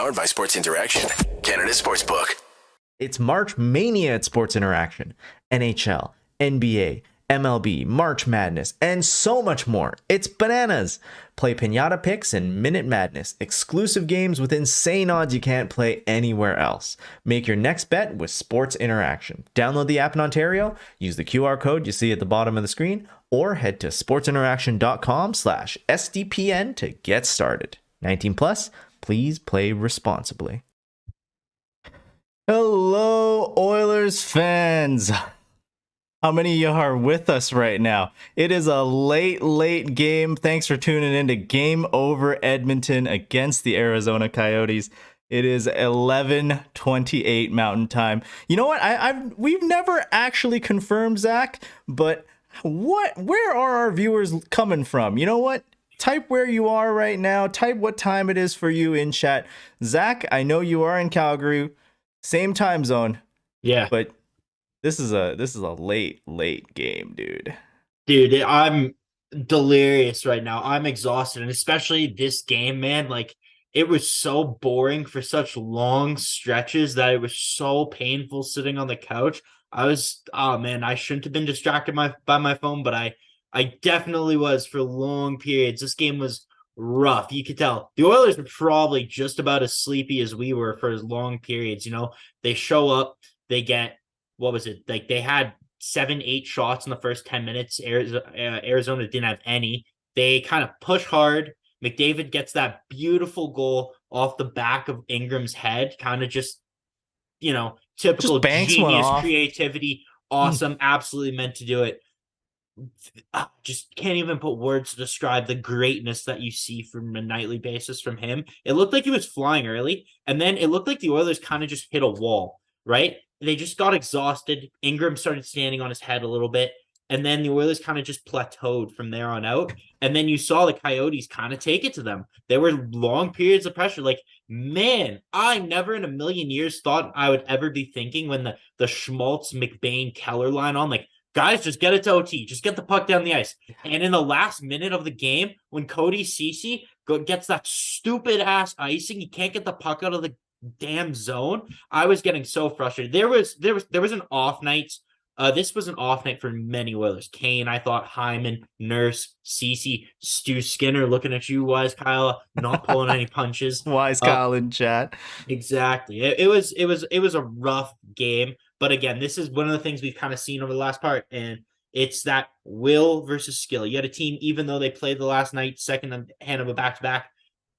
Powered by Sports Interaction, Canada Sportsbook. It's March Mania at Sports Interaction. NHL, NBA, MLB, March Madness, and so much more. It's bananas. Play Pinata Picks and Minute Madness, exclusive games with insane odds you can't play anywhere else. Make your next bet with Sports Interaction. Download the app in Ontario, use the QR code you see at the bottom of the screen, or head to sportsinteraction.com/SDPN to get started. 19 plus, please play responsibly. Hello, Oilers fans. How many of you are with us right now? It is a late game. Thanks for tuning in to Game Over Edmonton against the Arizona Coyotes. It is 11:28 Mountain Time. You know what? We've never actually confirmed, Zach, but where are our viewers coming from? You know what? Type where you are right now. Type what time it is for you in chat. Zach, I know you are in Calgary, same time zone. Yeah, but this is a late game, dude. Dude, I'm delirious right now. I'm exhausted, and especially this game, man. Like, it was so boring for such long stretches that it was so painful sitting on the couch. I shouldn't have been distracted by my phone, but I definitely was for long periods. This game was rough. You could tell the Oilers were probably just about as sleepy as we were for long periods. You know, they show up, they get, what was it? Like, they had 7-8 shots in the first 10 minutes. Arizona didn't have any. They kind of push hard. McDavid gets that beautiful goal off the back of Ingram's head. Kind of just, typical genius creativity. Awesome. Absolutely meant to do it. I just can't even put words to describe the greatness that you see from a nightly basis from him. It looked like he was flying early, and then it looked like the Oilers kind of just hit a wall, right? They just got exhausted. Ingram started standing on his head a little bit, and then the Oilers kind of just plateaued from there on out. And then you saw the Coyotes kind of take it to them. There were long periods of pressure. Like, man, I never in a million years thought I would ever be thinking when the Schmaltz, McBain, Keller line on, like, guys, just get it to OT. Just get the puck down the ice. And in the last minute of the game, when Cody Ceci gets that stupid-ass icing, he can't get the puck out of the damn zone. I was getting so frustrated. There was an off night. This was an off night for many Oilers. Kane, I thought, Hyman, Nurse, Ceci, Stu Skinner, looking at you, Wise Kyle, not pulling any punches. Wise Kyle in chat. Exactly. It was a rough game. But again, this is one of the things we've kind of seen over the last part, and it's that will versus skill. You had a team, even though they played the last night, second hand of a back-to-back,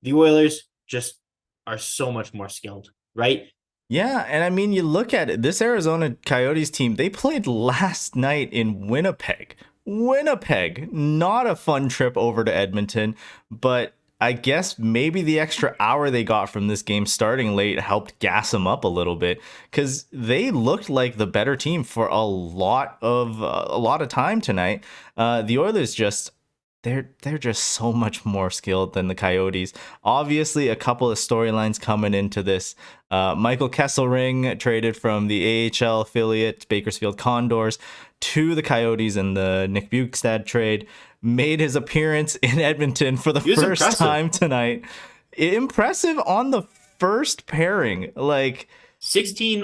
the Oilers just are so much more skilled, right? Yeah, and I mean, you look at it, this Arizona Coyotes team, they played last night in Winnipeg. Not a fun trip over to Edmonton, but I guess maybe the extra hour they got from this game starting late helped gas them up a little bit, because they looked like the better team for a lot of time tonight. The Oilers they're just so much more skilled than the Coyotes. Obviously, a couple of storylines coming into this. Michael Kesselring traded from the AHL affiliate Bakersfield Condors to the Coyotes in the Nick Bukestad trade. Made his appearance in Edmonton for the first time tonight. Impressive on the first pairing. Like,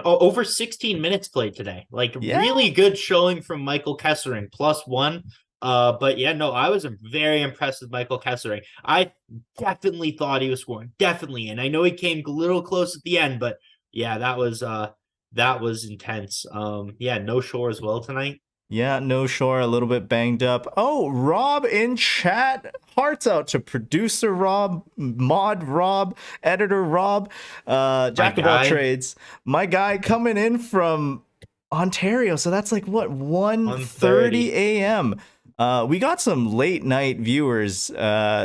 over 16 minutes played today. Like, yeah. Really good showing from Michael Kesselring, +1. But yeah, no, I was very impressed with Michael Kesselring. I definitely thought he was scoring, definitely, and I know he came a little close at the end, but yeah, that was intense. Yeah, no Shore as well tonight. Yeah, no Shore, a little bit banged up. Oh, Rob in chat. Hearts out to producer Rob, mod Rob, editor Rob, jack of all trades. My guy coming in from Ontario. So that's like what, 1:30 a.m. We got some late night viewers.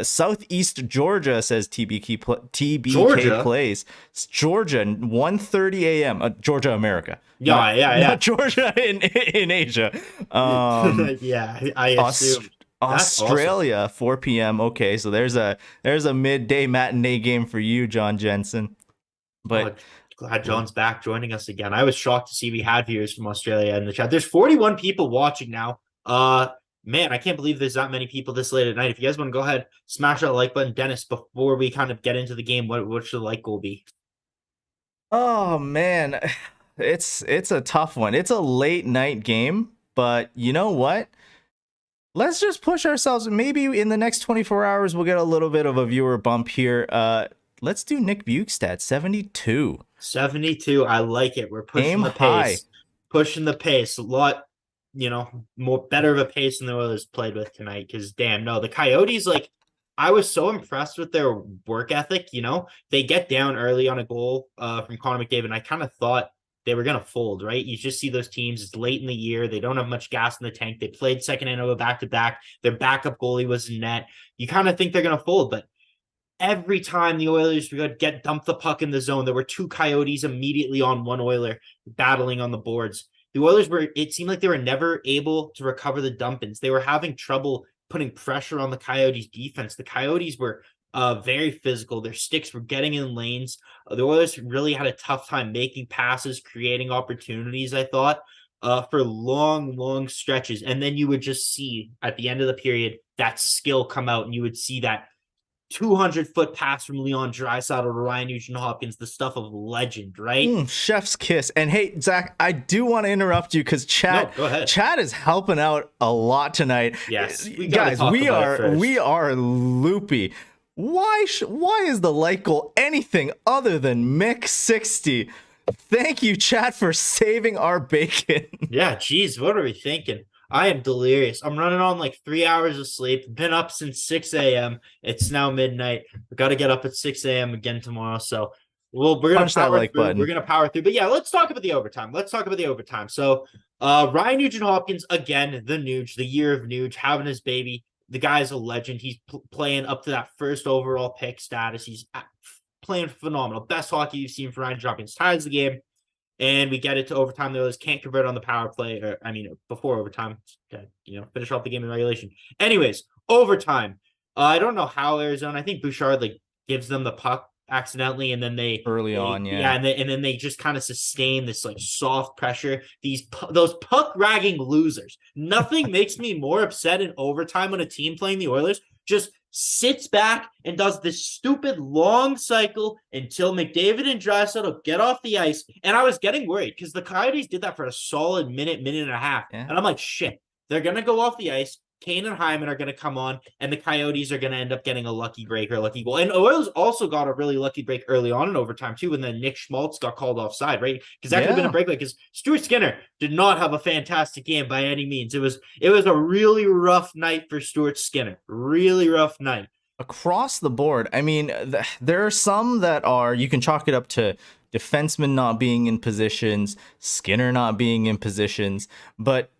Southeast Georgia says TBK Georgia? plays. It's Georgia, 1:30 a.m. Georgia, America. Yeah. Not Georgia in Asia. Yeah, I assume. Australia, awesome. 4 p.m. Okay, so there's a midday matinee game for you, John Jensen. But glad John's back joining us again. I was shocked to see we had viewers from Australia in the chat. There's 41 people watching now. Man, I can't believe there's that many people this late at night. If you guys want to go ahead, smash that like button. Dennis, before we kind of get into the game, what should the like goal be? Oh man, it's a tough one. It's a late night game, but you know what? Let's just push ourselves. Maybe in the next 24 hours we'll get a little bit of a viewer bump here. Let's do Nick Bukestad, 72. 72. I like it. We're pushing Aim the high. pace. Pushing the pace. A lot, more better of a pace than the Oilers played with tonight. Because damn, no, the Coyotes, like, I was so impressed with their work ethic. They get down early on a goal from Connor McDavid, and I kind of thought they were gonna fold, right? You just see those teams, it's late in the year, they don't have much gas in the tank. They played second and over back to back. Their backup goalie was in net. You kind of think they're gonna fold, but every time the Oilers would get dump the puck in the zone, there were two Coyotes immediately on one Oiler battling on the boards. The Oilers it seemed like they were never able to recover the dump-ins. They were having trouble putting pressure on the Coyotes defense. The Coyotes were very physical. Their sticks were getting in lanes. The Oilers really had a tough time making passes, creating opportunities, I thought, for long, long stretches. And then you would just see at the end of the period that skill come out, and you would see that 200-foot pass from Leon Draisaitl to Ryan Nugent-Hopkins, the stuff of legend, right? Chef's kiss. And hey, Zach, I do want to interrupt you because No, go ahead. Chad is helping out a lot tonight. Yes, guys, we are loopy. Why is the light goal anything other than Mick 60? Thank you, Chad, for saving our bacon. Yeah, geez, what are we thinking? I am delirious. I'm running on like 3 hours of sleep. Been up since 6 a.m. It's now midnight. We got to get up at 6 a.m. again tomorrow. So we're gonna Punch that like through. button. We're gonna power through. But yeah, let's talk about the overtime. So Ryan Nugent-Hopkins, again, the Nuge, the year of Nuge, having his baby. The guy's a legend. He's playing up to that first overall pick status. He's playing phenomenal. Best hockey you've seen from Ryan Nugent-Hopkins. Ties the game. And we get it to overtime. The Oilers can't convert on the power play. Before overtime, finish off the game in regulation. Anyways, overtime. I don't know how Arizona. I think Bouchard gives them the puck accidentally, and then early on, and then they just kind of sustain this soft pressure. Those puck ragging losers. Nothing makes me more upset in overtime when a team playing the Oilers just sits back and does this stupid long cycle until McDavid and Draisaitl get off the ice. And I was getting worried because the Coyotes did that for a solid minute and a half. Yeah. And I'm like, shit, they're going to go off the ice. Kane and Hyman are going to come on, and the Coyotes are going to end up getting a lucky break or a lucky goal. And Oilers also got a really lucky break early on in overtime, too, when then Nick Schmaltz got called offside, right? Because that could have been a break, because Stuart Skinner did not have a fantastic game by any means. It was a really rough night for Stuart Skinner. Really rough night. Across the board, I mean, there are some that you can chalk it up to defensemen not being in positions, Skinner not being in positions, but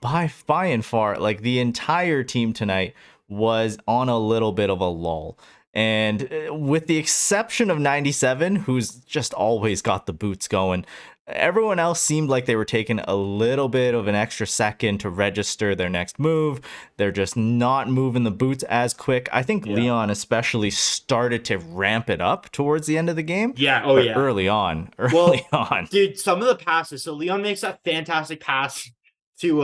by and far, the entire team tonight was on a little bit of a lull. And with the exception of 97, who's just always got the boots going, everyone else seemed like they were taking a little bit of an extra second to register their next move. They're just not moving the boots as quick. I think Leon especially started to ramp it up towards the end of the game. Yeah. Early on. Dude, some of the passes. So Leon makes that fantastic pass to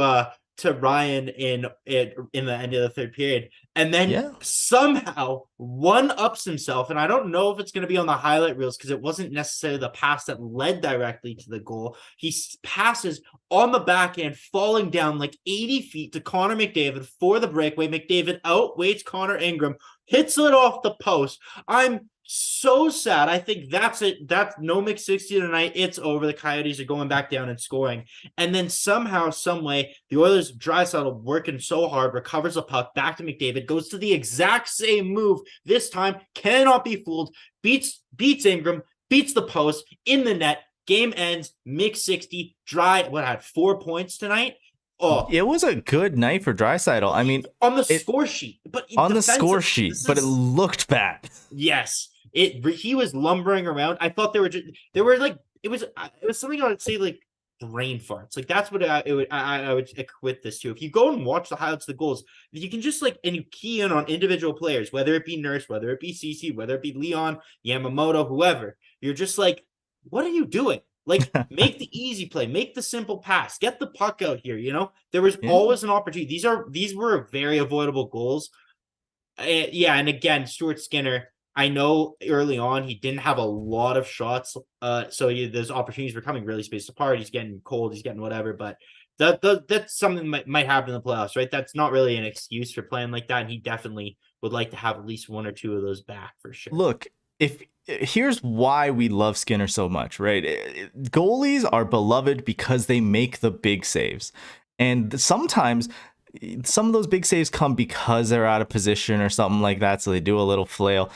Ryan in the end of the third period, and then somehow one-ups himself. And I don't know if it's going to be on the highlight reels because it wasn't necessarily the pass that led directly to the goal. He passes on the backhand, falling down 80 feet to Connor McDavid for the breakaway. McDavid outweights Connor Ingram, hits it off the post. I'm so sad. I think that's it. That's no Mick 60 tonight. It's over. The Coyotes are going back down and scoring. And then somehow, some way, the Oilers, Draisaitl working so hard, recovers the puck back to McDavid, goes to the exact same move. This time, cannot be fooled. Beats Ingram, beats the post in the net. Game ends. Mick 60. Had 4 points tonight? Oh, it was a good night for Draisaitl. I mean, on the score sheet, but it looked bad. Yes. He was lumbering around. I thought it was something I would say brain farts. That's what I would equate this to. If you go and watch the highlights of the goals, you can just and you key in on individual players, whether it be Nurse, whether it be CC, whether it be Leon, Yamamoto, whoever. You're just what are you doing? Make the easy play, make the simple pass, get the puck out here. There was always an opportunity. These were very avoidable goals. And again, Stuart Skinner, I know early on he didn't have a lot of shots, so those opportunities were coming really spaced apart. He's getting cold, he's getting whatever, but that's something that might happen in the playoffs, right? That's not really an excuse for playing like that, and he definitely would like to have at least one or two of those back for sure. Look, if here's why we love Skinner so much, right? Goalies are beloved because they make the big saves. And sometimes some of those big saves come because they're out of position or something like that, so they do a little flail.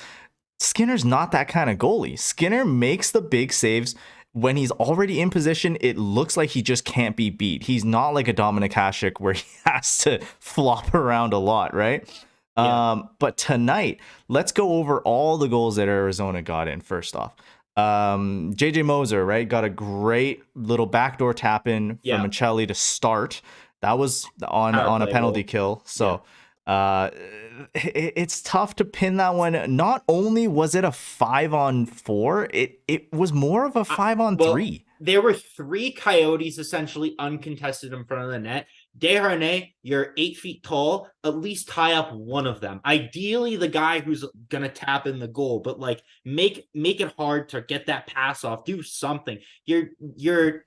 Skinner's not that kind of goalie. Skinner makes the big saves when he's already in position. It looks like he just can't be beat. He's not like a Dominik Hasek where he has to flop around a lot, right? Yeah. But tonight, let's go over all the goals that Arizona got in. First off, JJ Moser, right, got a great little backdoor tap in from Michelli to start. That was on a penalty kill. So it's tough to pin that one. Not only was it a 5-on-4, it was more of a 5-on-3. There were 3 Coyotes essentially uncontested in front of the net. Desharnais, you're 8 feet tall, at least tie up one of them. Ideally, the guy who's gonna tap in the goal, but like make it hard to get that pass off. Do something. You're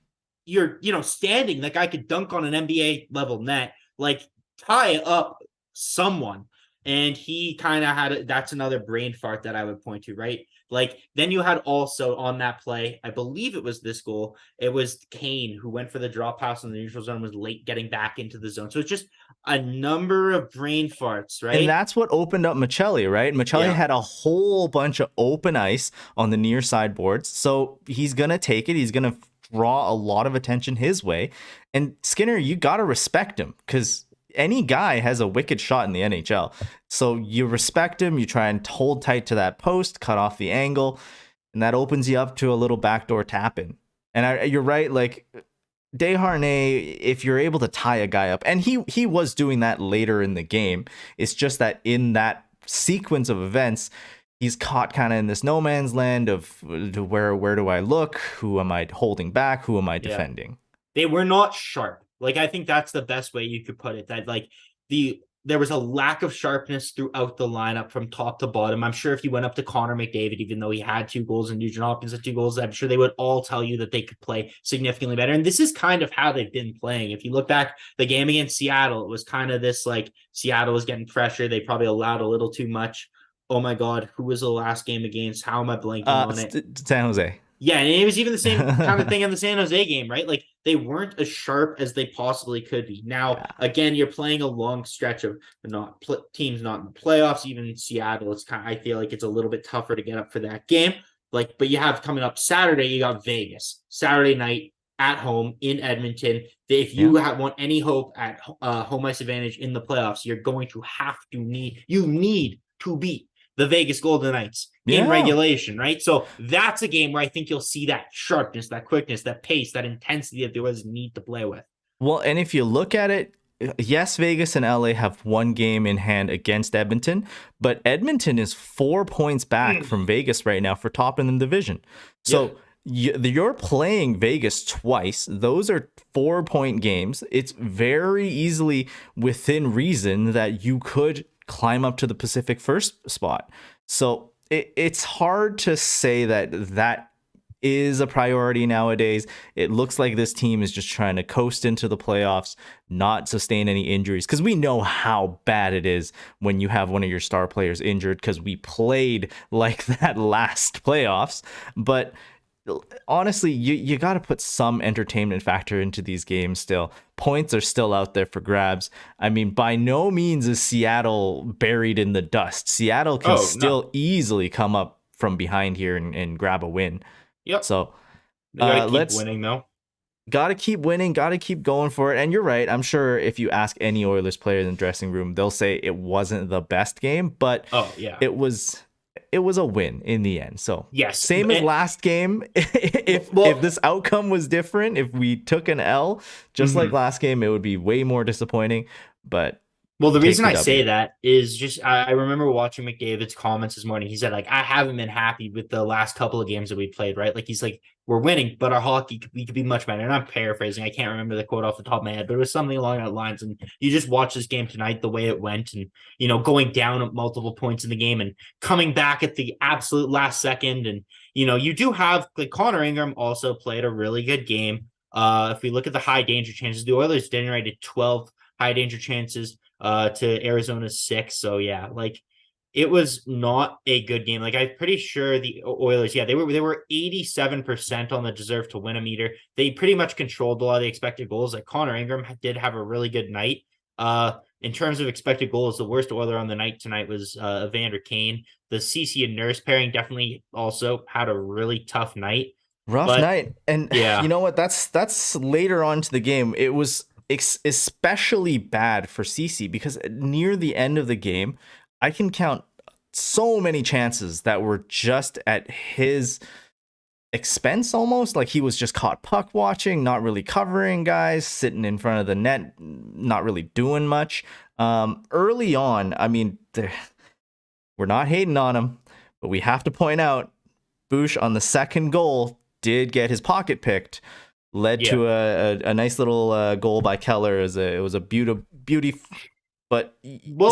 standing. That guy could dunk on an NBA level net. Like tie up someone. And he kind of had that's another brain fart that I would point to, right? Like then you had also on that play, I believe it was this goal, it was Kane who went for the drop pass in the neutral zone, was late getting back into the zone. So it's just a number of brain farts, right? And that's what opened up Michelli, right? Michelli had a whole bunch of open ice on the near side boards. So he's going to take it. He's going to draw a lot of attention his way. And Skinner, you got to respect him because any guy has a wicked shot in the NHL. So you respect him, you try and hold tight to that post, cut off the angle, and that opens you up to a little backdoor tap in. And you're right, like Desharnais, if you're able to tie a guy up, and he was doing that later in the game, it's just that in that sequence of events, he's caught kind of in this no man's land of where do I look? Who am I holding back? Who am I defending? They were not sharp. Like, I think that's the best way you could put it, that like there was a lack of sharpness throughout the lineup from top to bottom. I'm sure if you went up to Connor McDavid, even though he had 2 goals and Nugent-Hopkins had 2 goals, I'm sure they would all tell you that they could play significantly better. And this is kind of how they've been playing. If you look back, the game against Seattle, it was kind of this, like, Seattle was getting pressure. They probably allowed a little too much. Oh my God, who was the last game against? How am I blanking on it? San Jose. Yeah, and it was even the same kind of thing in the San Jose game, right? Like, they weren't as sharp as they possibly could be. Now, again, you're playing a long stretch of teams not in the playoffs. Even Seattle, I feel like it's a little bit tougher to get up for that game. Like, but you have coming up Saturday, you got Vegas Saturday night at home in Edmonton. If you want any hope at home ice advantage in the playoffs, you're going to need to beat the Vegas Golden Knights in regulation, right? So that's a game where I think you'll see that sharpness, that quickness, that pace, that intensity that there was need to play with. Well, and if you look at it, yes, Vegas and LA have 1 game in hand against Edmonton, but Edmonton is 4 points back from Vegas right now for top in the division. So you're playing Vegas twice. Those are 4-point games. It's very easily within reason that you could climb up to the Pacific first spot. So it's hard to say that is a priority nowadays. It looks like this team is just trying to coast into the playoffs, not sustain any injuries, because we know how bad it is when you have one of your star players injured, because we played like that last playoffs. But honestly, you got to put some entertainment factor into these games still. Points are still out there for grabs. I mean, by no means is Seattle buried in the dust. Seattle can easily come up from behind here and grab a win. Yep. So let's keep winning, though. Got to keep winning. Got to keep going for it. And you're right. I'm sure if you ask any Oilers player in the dressing room, they'll say it wasn't the best game, but it was a win in the end. So yes, same as last game. If this outcome was different, if we took an L just like last game, it would be way more disappointing. But Well, the take reason the I W. say that is just I remember watching McDavid's comments this morning. He said, like, I haven't been happy with the last couple of games that we played, right? Like, he's like, we're winning, but our hockey, we could be much better. And I'm paraphrasing. I can't remember the quote off the top of my head, but it was something along that lines. And you just watch this game tonight, the way it went, and, going down at multiple points in the game and coming back at the absolute last second. And, you do have, like, Connor Ingram also played a really good game. If we look at the high danger chances, the Oilers generated 12 high danger chances to Arizona's 6. So yeah, like it was not a good game. Like I'm pretty sure the Oilers, yeah, they were 87% on the deserve to win a meter. They pretty much controlled a lot of the expected goals. Like Connor Ingram did have a really good night. In terms of expected goals, the worst Oiler on the night tonight was Evander Kane. The CC and Nurse pairing definitely also had a really tough night. Rough But night. And yeah, you know what? That's later on to the game. It was especially bad for Cece because near the end of the game, I can count so many chances that were just at his expense almost. Like he was just caught puck watching, not really covering guys, sitting in front of the net, not really doing much. Early on, I mean, we're not hating on him, but we have to point out Bush on the second goal did get his pocket picked, led to a nice little goal by Keller. It was a beauty, but well,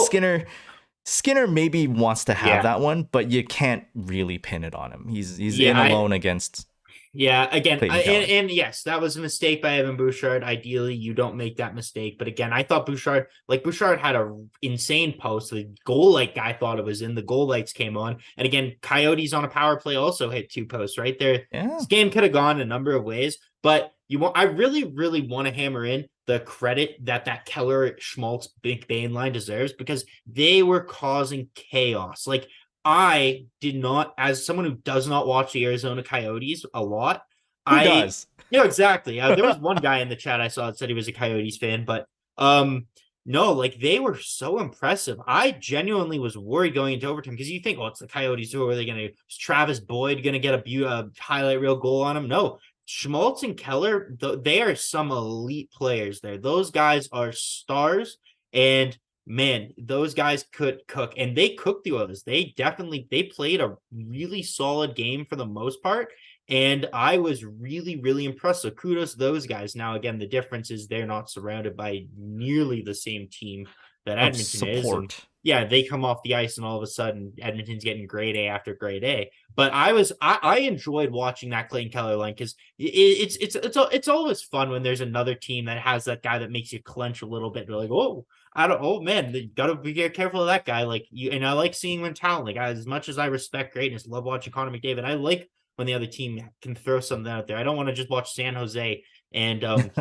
Skinner maybe wants to have yeah, that one, but you can't really pin it on him. He's yeah, in alone against Yeah, again, Clayton Keller. and yes, that was a mistake by Evan Bouchard. Ideally, you don't make that mistake. But again, I thought Bouchard had a insane post. The goal light guy thought it was in. The goal lights came on, and again, Coyotes on a power play also hit 2 posts right there. Yeah, This game could have gone a number of ways, but I really, really want to hammer in the credit that Keller Schmaltz Big Bane line deserves because they were causing chaos. Like I did not, as someone who does not watch the Arizona Coyotes a lot, who does? Exactly. There was one guy in the chat I saw that said he was a Coyotes fan, but no, like they were so impressive. I genuinely was worried going into overtime because you think, oh, it's the Coyotes. Who are they going to? Is Travis Boyd going to get a highlight reel goal on him? No, Schmaltz and Keller, they are some elite players there. Those guys are stars, and man, those guys could cook, and they cooked the Oilers. They played a really solid game for the most part, and I was really, really impressed. So kudos to those guys. Now, again, the difference is they're not surrounded by nearly the same team that Of Edmonton is. And support. yeah, they come off the ice, and all of a sudden, Edmonton's getting grade A after grade A. But I enjoyed watching that Clayton Keller line because it's always fun when there's another team that has that guy that makes you clench a little bit. They're like, oh, I don't. Oh man, you gotta be careful of that guy. Like you, and I like seeing when talent. Like as much as I respect greatness, love watching Connor McDavid. I like when the other team can throw something out there. I don't want to just watch San Jose and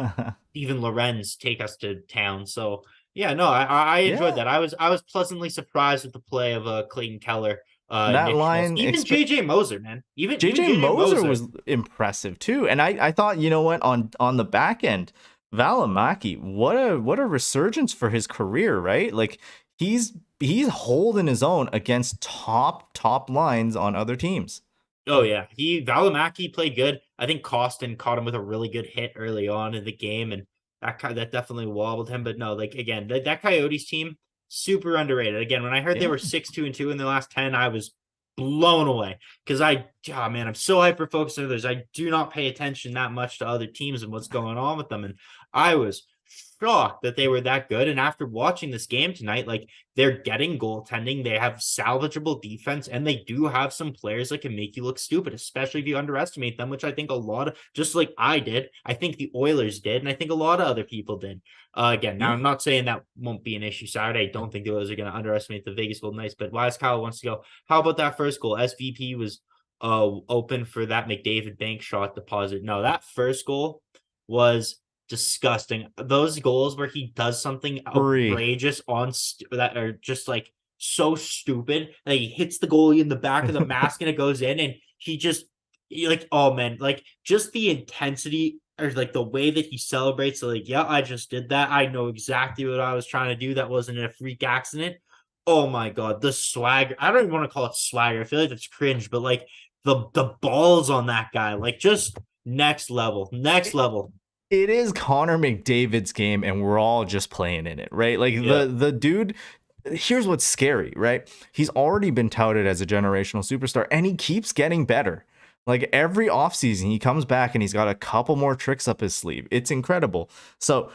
even Lorenz take us to town. So yeah, no, I enjoyed Yeah, that. I was pleasantly surprised with the play of Clayton Keller, that Nick Schmaltz, line. even JJ Moser, man. Even JJ JJ Moser Moser. was impressive too, and I thought, you know what, on the back end, Valimaki, what a resurgence for his career, right? Like he's holding his own against top lines on other teams. Oh yeah, Valimaki played good. I think Costin caught him with a really good hit early on in the game, and that definitely wobbled him. But no, like again, that Coyotes team super underrated. Again, when I heard they Yeah. were 6-2-2 in the last 10, I was blown away because man, I'm so hyper focused on others. I do not pay attention that much to other teams and what's going on with them, and I was shocked that they were that good. And after watching this game tonight, like they're getting goaltending, they have salvageable defense, and they do have some players that can make you look stupid, especially if you underestimate them, which I think a lot of, just like I did, I think the Oilers did, and I think a lot of other people did. Again, now Yeah. I'm not saying that won't be an issue Saturday. I don't think the Oilers are going to underestimate the Vegas Golden Knights, but Wise Kyle wants to go, how about that first goal? SVP was open for that McDavid bank shot deposit. No, that first goal was disgusting. Those goals where he does something Free. outrageous that are just like so stupid that he hits the goalie in the back of the mask and it goes in, and he just like, oh man, like just the intensity or like the way that he celebrates. Like, yeah, I just did that. I know exactly what I was trying to do. That wasn't a freak accident. Oh my god, the swagger. I don't even want to call it swagger. I feel like it's cringe, but like the balls on that guy, like just next level, next level. it is Connor McDavid's game, and we're all just playing in it, right? Like Yeah. the dude. Here's what's scary, right? He's already been touted as a generational superstar, and he keeps getting better. Like every offseason, he comes back and he's got a couple more tricks up his sleeve. It's incredible. So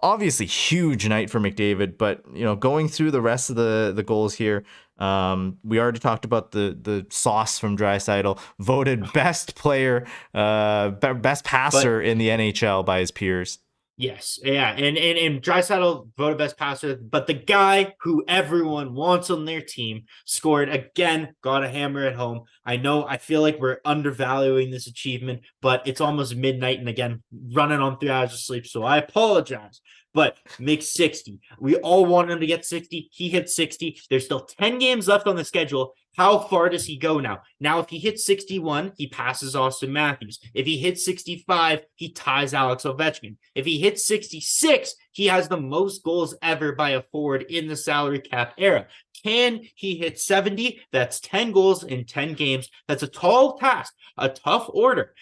obviously huge night for McDavid, but going through the rest of the goals here, we already talked about the sauce from Draisaitl, voted best player, best passer But in the NHL by his peers. yes, yeah, and Draisaitl voted best passer, but the guy who everyone wants on their team scored again, got a hammer at home. I feel like we're undervaluing this achievement, but it's almost midnight and again running on 3 hours of sleep, so I apologize. But makes 60. We all want him to get 60. He hit 60. There's still 10 games left on the schedule. How far does he go now? Now, if he hits 61, he passes Austin Matthews. If he hits 65, he ties Alex Ovechkin. If he hits 66, he has the most goals ever by a forward in the salary cap era. Can he hit 70? That's 10 goals in 10 games. That's a tall task, a tough order.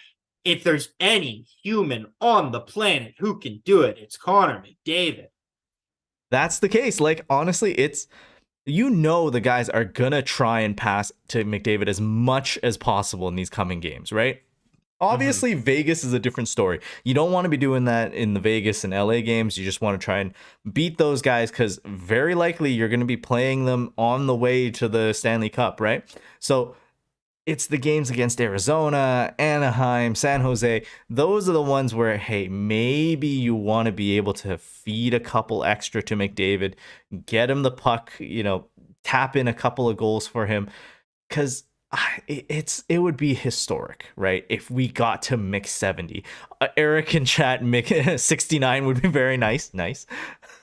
If there's any human on the planet who can do it, it's Connor McDavid. That's the case. Like, honestly, it's the guys are gonna try and pass to McDavid as much as possible in these coming games, right? Obviously, Vegas is a different story. You don't want to be doing that in the Vegas and LA games. You just want to try and beat those guys because very likely you're going to be playing them on the way to the Stanley Cup, right? So it's the games against Arizona, Anaheim, San Jose. Those are the ones where, hey, maybe you want to be able to feed a couple extra to McDavid, get him the puck, tap in a couple of goals for him. Because it would be historic, right? If we got to mix 70. Eric in chat, mix 69 would be very nice.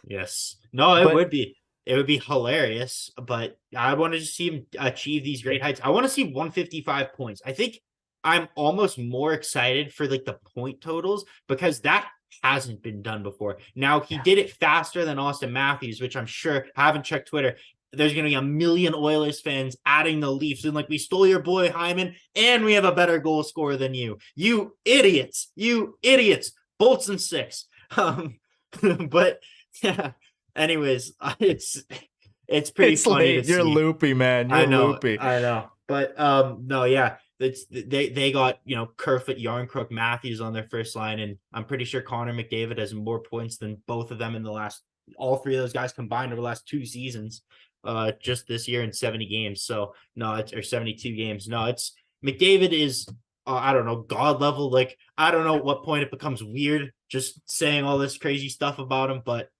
Yes. No, it would be. It would be hilarious, but I wanted to see him achieve these great heights. I want to see 155 points. I think I'm almost more excited for like the point totals because that hasn't been done before. Now, he did it faster than Austin Matthews, which I'm sure, I haven't checked Twitter. There's going to be a million Oilers fans adding the Leafs and like, we stole your boy Hyman and we have a better goal scorer than you. You idiots. Bolts and 6. But yeah. Anyways, it's pretty funny. Late. You're loopy, man. You're loopy. I know. But no, yeah. They got Kerfoot, Yarncrook, Matthews on their first line, and I'm pretty sure Connor McDavid has more points than both of them in all three of those guys combined over the last 2 seasons, just this year in 70 games. So no, or 72 games. No, it's McDavid is I don't know, god level. Like, I don't know at what point it becomes weird just saying all this crazy stuff about him, but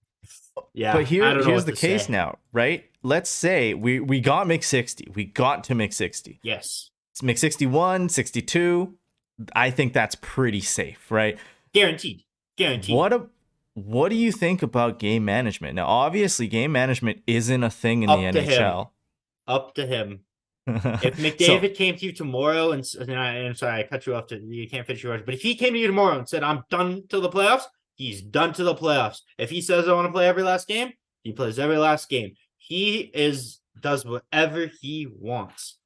yeah. But here's the case now, right? Let's say we got mix 60. We got to mix 60. Yes. It's mix 61, 62. I think that's pretty safe, right? Guaranteed. What do you think about game management? Now, obviously, game management isn't a thing in the NHL. Up to him. If McDavid came to you tomorrow and I'm sorry, I cut you off. You can't finish yours. But if he came to you tomorrow and said, "I'm done till the playoffs," he's done to the playoffs. If he says, "I want to play every last game," he plays every last game. He does whatever he wants.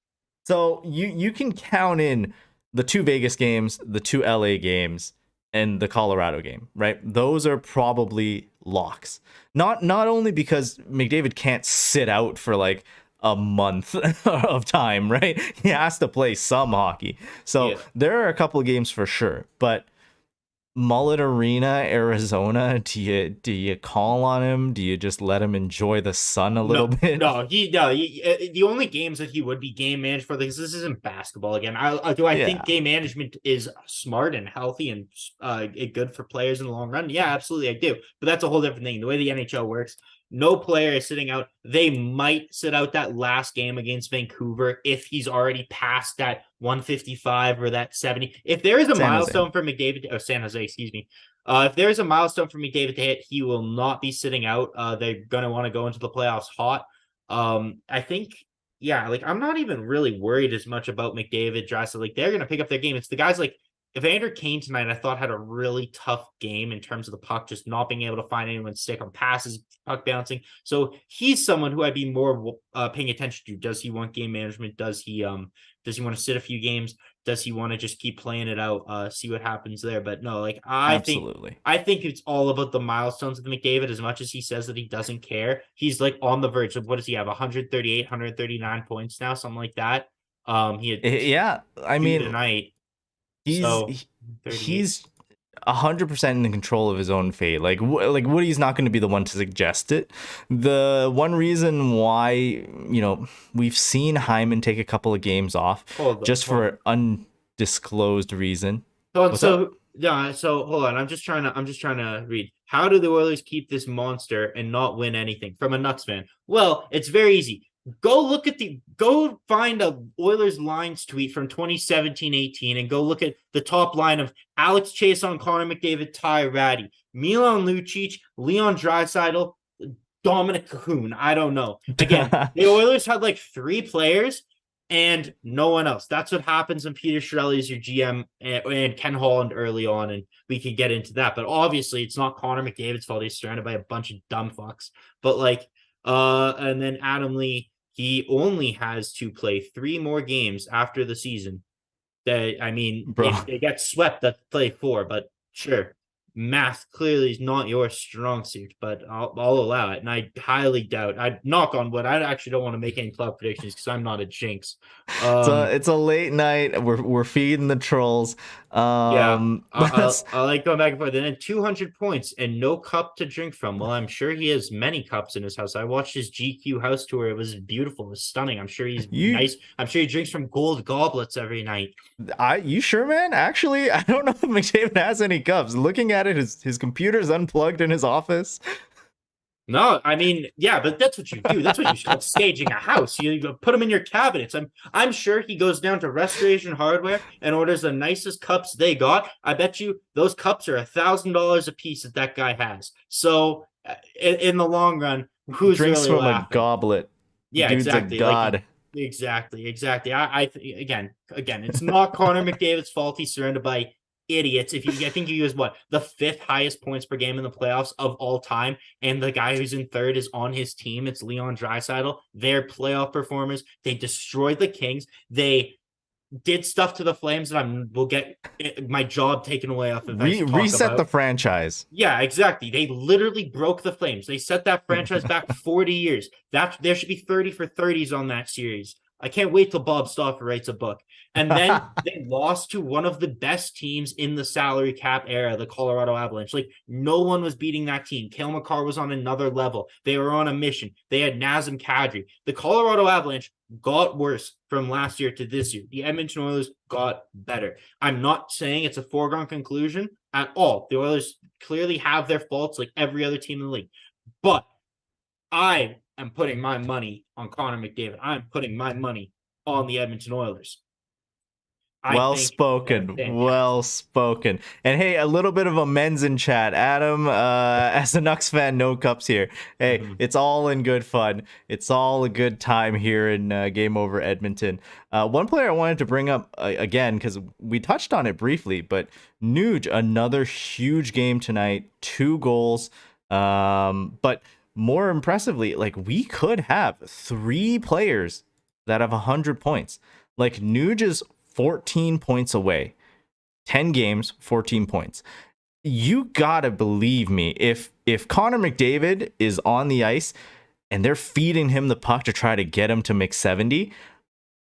So you can count in the 2 Vegas games, the 2 LA games, and the Colorado game, right? Those are probably locks. Not only because McDavid can't sit out for like a month of time, right? He has to play some hockey. So there are a couple of games for sure, but Mullet Arena, Arizona, do you call on him? Do you just let him enjoy the sun a little bit? No, the only games that he would be game managed for, because this isn't basketball again. I think game management is smart and healthy and good for players in the long run. Yeah, absolutely, I do. But that's a whole different thing. The way the NHL works, no player is sitting out. They might sit out that last game against Vancouver if he's already past that 155 or that 70. If there is a milestone for McDavid, or San Jose, excuse me. If there is a milestone for McDavid to hit, he will not be sitting out. They're going to want to go into the playoffs hot. I think, I'm not even really worried as much about McDavid, Draisaitl. Like, they're going to pick up their game. It's the guys like Evander Kane tonight, I thought, had a really tough game in terms of the puck, just not being able to find anyone stick on passes, puck bouncing. So he's someone who I'd be more paying attention to. Does he want game management? Does he want to sit a few games? does he want to just keep playing it out, see what happens there? But no, like Absolutely. I think it's all about the milestones with McDavid. As much as he says that he doesn't care, he's like on the verge of, what does he have? 138, 139 points now, something like that. He had Yeah, I two mean, tonight, he's so 38. he's 100% in control of his own fate. Like Woody's not going to be the one to suggest it. The one reason why, we've seen Hyman take a couple of games off just for undisclosed reason. What's up? So yeah, so hold on. I'm just trying to read. How do the Oilers keep this monster and not win anything? From a Nuts fan. Well, it's very easy. Go find a Oilers lines tweet from 2017-18 and go look at the top line of Alex Chiasson, Connor McDavid, Ty Ratty, Milan Lucic, Leon Draisaitl, Dominic Cahoon. I don't know. Again, the Oilers had like 3 players and no one else. That's what happens when Peter Chiarelli is your GM and Ken Holland early on, and we could get into that. But obviously, it's not Connor McDavid's fault. He's surrounded by a bunch of dumb fucks. But and then Adam Lee, he only has to play 3 more games after the season. If they get swept, that's play 4. But sure, math clearly is not your strong suit, but I'll allow it. And I highly doubt. I knock on wood. I actually don't want to make any club predictions because I'm not a jinx. It's a late night. We're feeding the trolls. I like going back and forth. And then 200 points and no cup to drink from. Well, I'm sure he has many cups in his house. I watched his GQ house tour. It was beautiful. It was stunning. I'm sure he's nice. I'm sure he drinks from gold goblets every night. You sure, man? Actually, I don't know if McDavid has any cups. Looking at it, his computer's unplugged in his office. No, I mean, yeah, but that's what you do. That's what you call staging a house. You put them in your cabinets. I'm sure he goes down to Restoration Hardware and orders the nicest cups they got. I bet you those cups are $1,000 a piece that guy has. So in the long run, who's drinks really from laughing? A goblet? Yeah, Dude's exactly. A god. Exactly. Again, it's not Connor McDavid's fault. He's surrounded by idiots. I think he was the 5th highest points per game in the playoffs of all time, and the guy who's in 3rd is on his team. It's Leon Draisaitl. They're playoff performers. They destroyed the Kings. They did stuff to the Flames that will get my job taken away off of. Reset the franchise. Yeah, exactly. They literally broke the Flames. They set that franchise back 40 years. There should be 30 for 30s on that series. I can't wait till Bob Stauffer writes a book. And then they lost to one of the best teams in the salary cap era, the Colorado Avalanche. Like, no one was beating that team. Cale Makar was on another level. They were on a mission. They had Nazem Kadri. The Colorado Avalanche got worse from last year to this year. The Edmonton Oilers got better. I'm not saying it's a foregone conclusion at all. The Oilers clearly have their faults like every other team in the league. But I am putting my money on Connor McDavid. I'm putting my money on the Edmonton Oilers. Well spoken. And hey, a little bit of a men's in chat. Adam, as a Nucks fan, no cups here. Hey, It's all in good fun. It's all a good time here in Game Over Edmonton. One player I wanted to bring up again, because we touched on it briefly, but Nuge, another huge game tonight, 2 goals. But more impressively, we could have 3 players that have 100 points. Nuge is 14 points away. 10 games, 14 points. You gotta believe me, if Connor McDavid is on the ice and they're feeding him the puck to try to get him to make 70,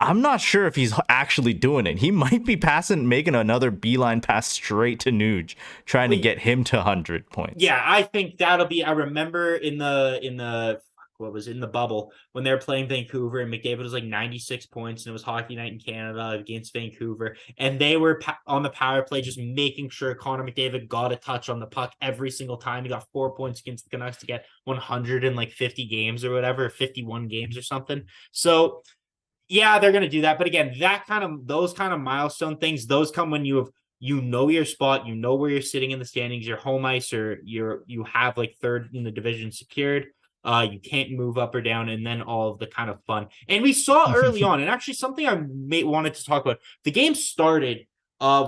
I'm not sure if he's actually doing it. He might be making another beeline pass straight to Nuge, trying to get him to 100 points. Yeah, I think that'll be. I remember in the bubble when they were playing Vancouver and McDavid was 96 points and it was hockey night in Canada against Vancouver, and they were on the power play just making sure Connor McDavid got a touch on the puck every single time. He got 4 points against the Canucks to get 150 games or whatever, 51 games or something. So yeah, they're going to do that. But again, those kind of milestone things, those come when you know your spot, you know where you're sitting in the standings, your home ice, or you have 3rd in the division secured. You can't move up or down, and then all of the kind of fun. And we saw early on, and actually something I wanted to talk about. The game started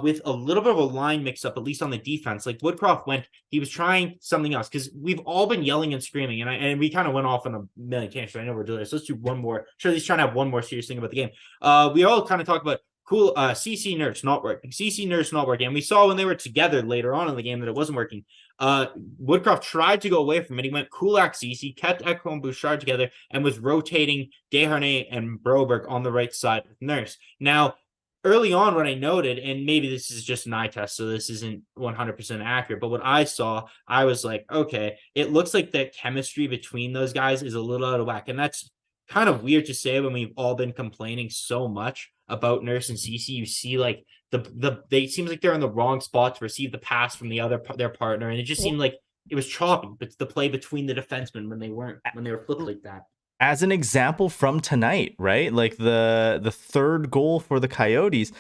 with a little bit of a line mix-up, at least on the defense. Woodcroft he was trying something else, because we've all been yelling and screaming, and we kind of went off on a million tangents. I know we're doing this. Let's do one more. Sure, he's trying to have one more serious thing about the game. We all kind of talk about cool. CC Nurse not working. CC Nurse not working. And we saw when they were together later on in the game that it wasn't working. Woodcroft tried to go away from it. He went Kulak CC, kept Ekholm Bouchard together, and was rotating Desharnais and Broberg on the right side with Nurse. Now, early on, what I noted, and maybe this is just an eye test, so this isn't 100% accurate, but what I saw, I was like, okay, it looks like the chemistry between those guys is a little out of whack. And that's kind of weird to say when we've all been complaining so much about Nurse and CC. You see, like, they seems like they're in the wrong spot to receive the pass from their partner, and it just seemed like it was choppy. But the play between the defensemen when they were flipped like that. As an example from tonight, right? Like the third goal for the Coyotes,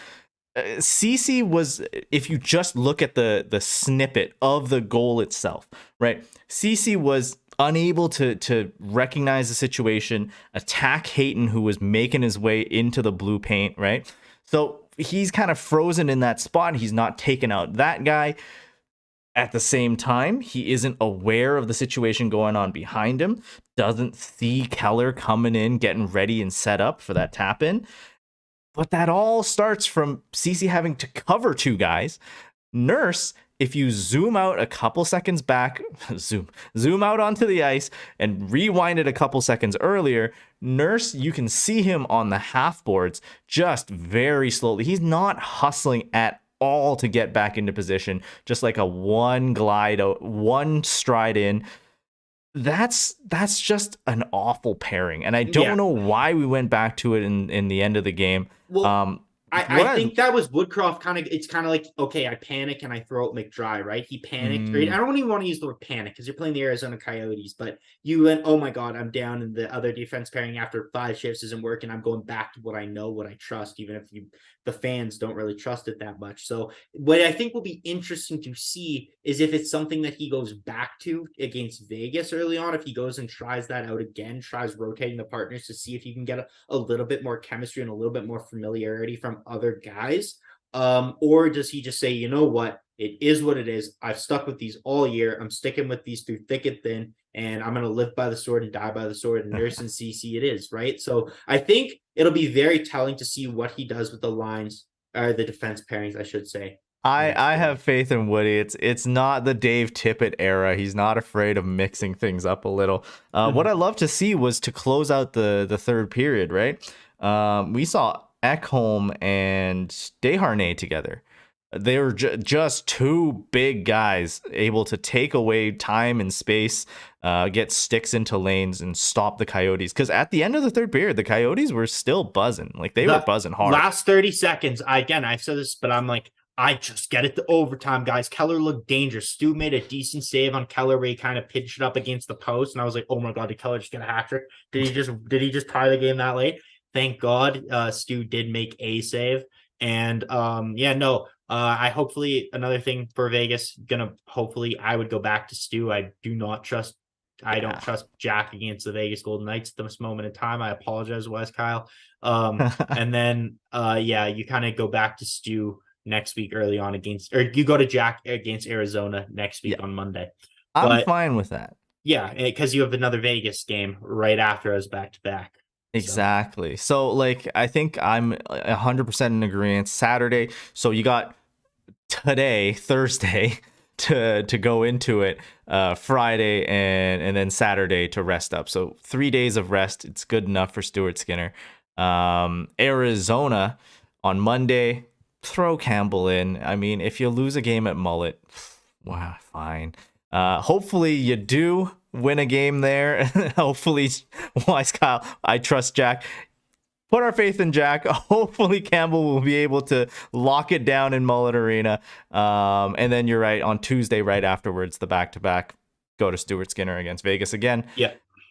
CC was, if you just look at the snippet of the goal itself, right? CC was unable to recognize the situation, attack Hayton, who was making his way into the blue paint, right? So he's kind of frozen in that spot. He's not taking out that guy. At the same time, he isn't aware of the situation going on behind him, doesn't see Keller coming in, getting ready and set up for that tap in. But that all starts from CC having to cover two guys. Nurse, if you zoom out a couple seconds back, zoom out onto the ice and rewind it a couple seconds earlier, Nurse, you can see him on the half boards just very slowly. He's not hustling at all to get back into position, just like a one stride in. That's just an awful pairing, and I don't know why we went back to it in the end of the game. Well, I think that was Woodcroft it's kind of like, okay, I panic and I throw out McDry, right? He panicked. Right? I don't even want to use the word panic because you're playing the Arizona Coyotes, but you went, oh my God, I'm down in the other defense pairing after 5 shifts isn't working. I'm going back to what I know, what I trust, even if the fans don't really trust it that much. So what I think will be interesting to see is if it's something that he goes back to against Vegas early on, if he goes and tries that out again, tries rotating the partners to see if you can get a little bit more chemistry and a little bit more familiarity from other guys, or does he just say, you know what, it is what it is, I've stuck with these all year, I'm sticking with these through thick and thin, and I'm going to live by the sword and die by the sword, and Nurse and CC it is, right? So I think it'll be very telling to see what he does with the lines, or the defense pairings, I should say. I have faith in Woody. It's not the Dave Tippett era. He's not afraid of mixing things up a little. What I love to see was to close out the third period, right? We saw Ekholm and Desharnais together. They were just two big guys able to take away time and space, get sticks into lanes and stop the Coyotes. Because at the end of the third period, the Coyotes were still buzzing. Like they were buzzing hard. Last 30 seconds, I've said this, but I'm like, I just get it to overtime, guys. Keller looked dangerous. Stu made a decent save on Keller where he kind of pitched it up against the post. And I was like, oh my God, did Keller just get a hat trick? Did he just tie the game that late? Thank God Stu did make a save. And I hopefully another thing for Vegas, I would go back to Stu. I don't trust Jack against the Vegas Golden Knights at this moment in time. I apologize, Wes Kyle. And then you kind of go back to Stu next week early on you go to Jack against Arizona next week on Monday. I'm fine with that. Yeah, because you have another Vegas game right after us back to back. Exactly. So like, I think I'm 100% in agreement. Saturday. So you got today, Thursday, to go into it, Friday and then Saturday to rest up. So 3 days of rest. It's good enough for Stuart Skinner. Arizona on Monday, throw Campbell in. I mean, if you lose a game at Mullet, wow, fine. Hopefully you do win a game there. Hopefully, Wise Kyle, I trust Jack. Put our faith in Jack. Hopefully Campbell will be able to lock it down in Mullet Arena. And then you're right, on Tuesday right afterwards, the back-to-back, go to Stuart Skinner against Vegas again.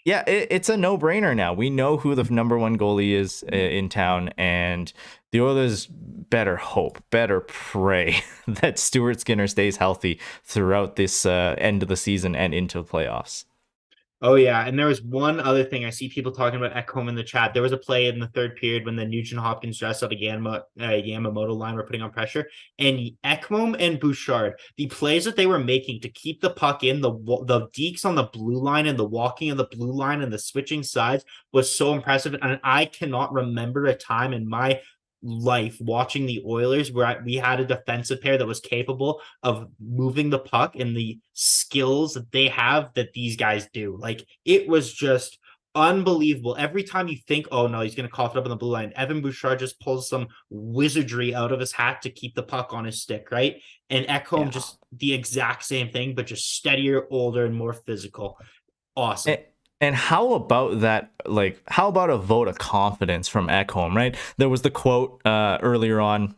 Yeah, it's a no-brainer now. We know who the number one goalie is in town, and the Oilers better pray that Stuart Skinner stays healthy throughout this end of the season and into the playoffs. Oh, yeah. And there was one other thing. I see people talking about Ekholm in the chat. There was a play in the third period when the Nugent-Hopkins dress up Yamamoto line were putting on pressure. And Ekholm and Bouchard, the plays that they were making to keep the puck in, the dekes on the blue line and the walking of the blue line and the switching sides was so impressive. And I cannot remember a time in my life watching the Oilers where we had a defensive pair that was capable of moving the puck and the skills that they have that these guys do. Like, it was just unbelievable. Every time you think, oh no, he's going to cough it up on the blue line, Evan Bouchard just pulls some wizardry out of his hat to keep the puck on his stick, right? And Ekholm just the exact same thing, but just steadier, older, and more physical. Awesome. And how about that? Like, how about a vote of confidence from Ekholm, right? There was the quote earlier on,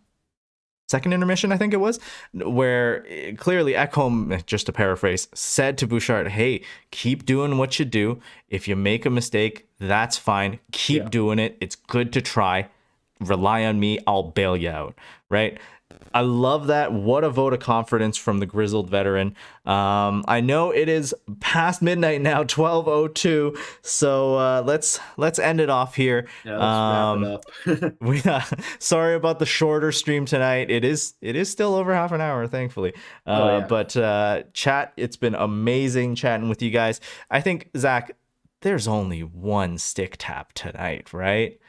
second intermission, I think it was, where clearly Ekholm, just to paraphrase, said to Bouchard, hey, keep doing what you do. If you make a mistake, that's fine. Keep doing it. It's good to try. Rely on me. I'll bail you out, right? I love that. What a vote of confidence from the grizzled veteran. I know it is past midnight now, 12:02. So let's end it off here. Yeah, let's wrap it up. Sorry about the shorter stream tonight. It is still over half an hour, thankfully. But chat, it's been amazing chatting with you guys. I think, Zach, there's only one stick tap tonight, right?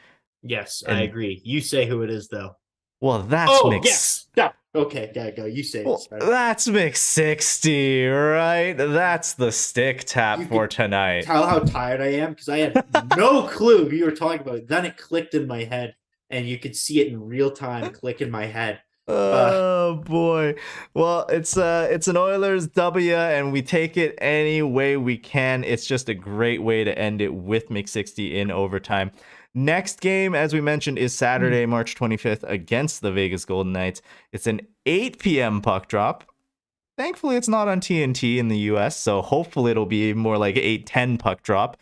Yes, I agree. You say who it is, though. Well, that's yes. Yeah. Okay, there you go. You say it. That's Mix60, right? That's the stick tap for tonight. Tell how tired I am because I had no clue who you were talking about. Then it clicked in my head, and you could see it in real time click in my head. Oh boy. Well, it's an Oilers W, and we take it any way we can. It's just a great way to end it with Mix60 in overtime. Next game, as we mentioned, is Saturday, March 25th against the Vegas Golden Knights. It's an 8 p.m. puck drop. Thankfully, it's not on TNT in the US, so hopefully it'll be more like 8:10 puck drop.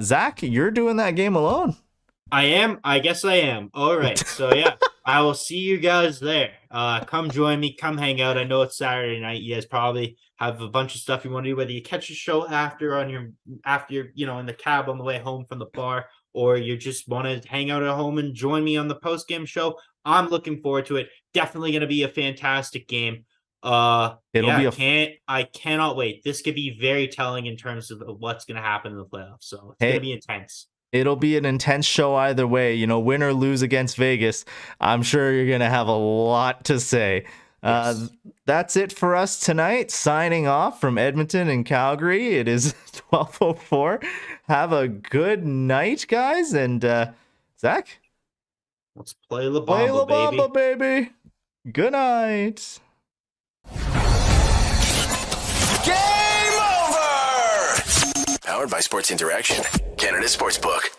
Zach, you're doing that game alone. I am. I guess I am. All right. So, yeah, I will see you guys there. Come join me. Come hang out. I know it's Saturday night. You guys probably have a bunch of stuff you want to do, whether you catch a show after in the cab on the way home from the bar, or you just want to hang out at home and join me on the post-game show. I'm looking forward to it. Definitely going to be a fantastic game. I cannot wait. This could be very telling in terms of what's going to happen in the playoffs. So it's going to be intense. It'll be an intense show either way. Win or lose against Vegas, I'm sure you're going to have a lot to say. Yes. That's it for us tonight. Signing off from Edmonton and Calgary. It is 12:04. Have a good night, guys. And Zach? Let's play La Bamba, baby. Good night. Game over! Powered by Sports Interaction, Canada Sportsbook.